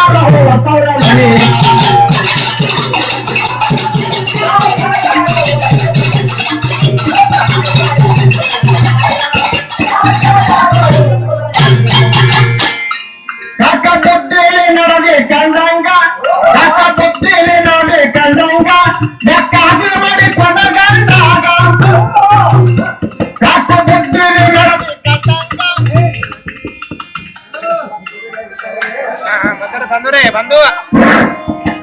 ಹೋಗ್ತಾವ್ರ ಮನೆ ಕಾಕ ಬುದ್ಧಿಲಿ ನಡೆದಿ ಕಂಡಂಗ ಕಾಕ ಬುದ್ಧಿಲಿ ನಡೆದಿ ಕಂಡಂಗ ಲೆಕ್ಕಾಗಿ ಮಾಡಿಕೊಂಡ ಗಂಡಾಗ ಕಾಕ ಬುದ್ಧಿಲಿ ನಡೆದಿ ಬಂದು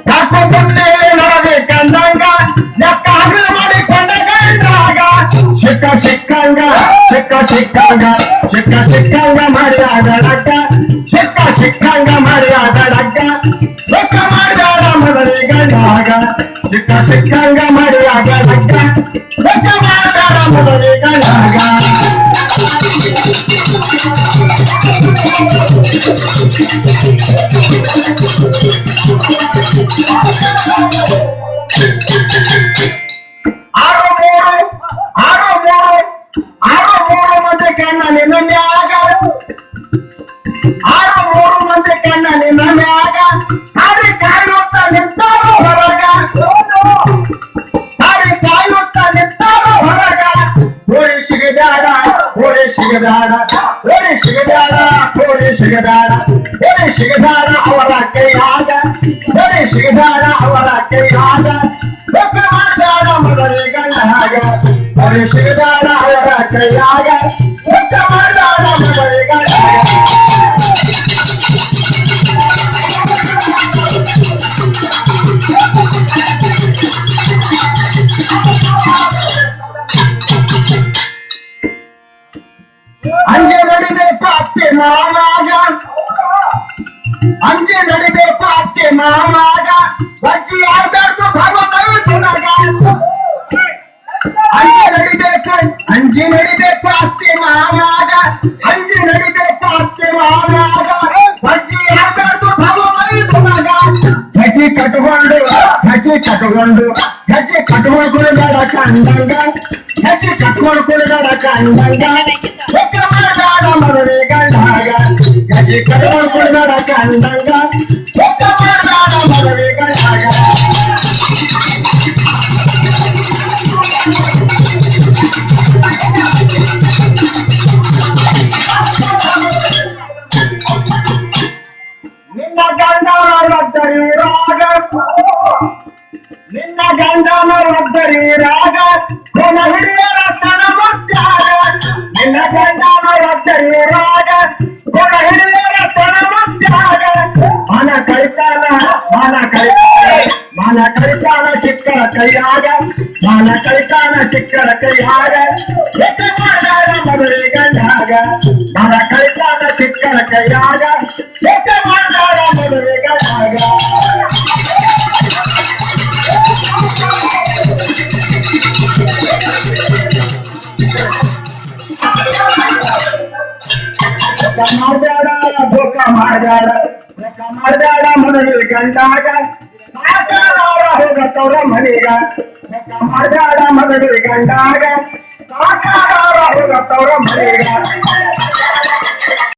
ಕಾಕ ಬುದ್ಧಿಲಿ ನಡೆದಿ ಕಂಡಂಗ ಲೆಕ್ಕಾಗಿ ಮಾಡಿಕೊಂಡ ಗಂಡಾಗ ಸಿಕ್ಕ ಸಿಕ್ಕಂಗ ಸಿಕ್ಕ ಸಿಕ್ಕಂಗ ಸಿಕ್ಕ ಸಿಕ್ಕಂಗ ಮಾಡಿದ ಲಕ್ಕ ಸಿಕ್ಕ ಸಿಕ್ಕಂಗ ಮಾಡಿದ ಲಕ್ಕ ಲೆಕ್ಕ ಮಾಡಿದ ಮೊದಲೇ ಗಂಡಾಗ ಸಿಕ್ಕ ಸಿಕ್ಕಂಗ ಮಾಡಿದ ಲಕ್ಕ ಲೆಕ್ಕ ಮಾಡಿದ ಮೊದಲೇ ಗಂಡಾಗ ಆರು ಮೂರು ಮಂದಿ ಕಣ್ಣ ನಿನ್ನ ಮ್ಯಾಗ ಆರು ಮೂರು ಮಂದಿ ಕಣ್ಣ ನಿನ್ನ ಮ್ಯಾಗ ಹಾಡಿ ಕಾಯುತ್ತ ನಿಂತಾರೋ ಹೊರಗ ಹಾಡಿ ಕಾಯುತ್ತ ನಿಂತಾರೋ ಹೊರಗ ಹೋರಿ ಸಿಗದಾಡ ಹೋರಿ ಸಿಗದಾಡ ಹೋರಿ ಸಿಗದಾಡ ಹೋರಿ ಸಿಗದಾಡ ಹೋರಿ ಸಿಗದಾಡ ಅವರ ಕೈಯಾಗ ಹೋರಿ ಸಿಗದಾಡ ಅವರ ಕೈಯಾಗ ಲೆಕ್ಕ ಮಾಡಿದಾಡ ಮೊದಲೇ ಗಂಡಾಗ ಹೋರಿ ಸಿಗದಾಡ ಅವರ ಕೈಯಾಗ ಲೆಕ್ಕ ಮಾಡಿದಾಡ ಮೊದಲೇ ಗಂಡಾಗ ಅಂಜೆ ನಡಿಬೇಕು ಅತ್ತೆ ಮಾವಾಗ ಅಂಜೆ ನಡಿಬೇಕು ಅತ್ತೆ ಮಾವಾಗ ಬಜ್ಜಿ ಆಡ್ಬೇಕು ಭಗವಂತನಾಗ ಅಂಜೆ ನಡಿಬೇಕು ಅತ್ತೆ ಮಾವಾಗ ಅಂಜೆ ನಡಿಬೇಕು ಅತ್ತೆ ಮಾವಾಗ ಬಜ್ಜಿ ಆಡ್ಬೇಕು ಭಗವಂತನಾಗ ಹೆಜ್ಜೆ ಕಟ್ಕೊಂಡು ಹೆಜ್ಜೆ ಕಟ್ಕೊಂಡು ಕುಳಿದಾಡ ಕಂಡಂಗ ಹೆಜ್ಜೆ ಕಟ್ಕೊಂಡು ಕುಳಿದಾಡ ಕಂಡಂಗ ಲೆಕ್ಕ ಮಾಡಿದಾಡ ಮೊದಲೇ ಗಂಡಾಗ ಹೆಜ್ಜೆ ಕಟ್ಕೊಂಡು ಕುಳಿದಾಡ ಕಂಡಂಗ ಲೆಕ್ಕ ಮಾಡಿದಾಡ ಮೊದಲೇ ಗಂಡಾಗ ನಿನ್ನ ಗಂಡನ ರದ್ದರಿ ರಾಗ ನಿನ್ನ ಗಂಡನ ರದ್ದರಿ ರಾಗ ಕೊನ ಹಿಡಿಯರ ತನ ಮುಟ್ಟಾಗ ನಿನ್ನ ಗಂಡನ ರದ್ದರಿ ರಾಗ ಕೊನ ಹಿಡಿಯರ ತನ ಮುಟ್ಟಾಗ ಮನ ಕಳಿತಾನ ಸಿಕ್ಕರ ಕೈಯಾಗ ಮನ ಕಳಿತಾನ ಸಿಕ್ಕರ ಕೈಯಾಗ ಲೆಕ್ಕ ಮಾಡಿದಾಡ ಮೊದಲೇ ಗಂಡಾಗ ಮನ ಕಳಿತಾನ ಸಿಕ್ಕರ ಕೈಯಾಗ ಲೆಕ್ಕ ಮಾಡಿದಾಡ ಮೊದಲೇ ಗಂಡಾಗ ಧೋಕ ಮಾಡ್ದಾಡ ಮೊದಲೇ ಗಂಡಾಗ ಸಾಕಾರ ಹೋಗತ್ತವ್ರ ಮನೆಗ ಧೋಕ ಮಾಡ್ದಾಡ ಮೊದಲೇ ಗಂಡಾಗ ಸಾಕಾರ ಹೋಗತ್ತವ್ರ ಮನೆಗ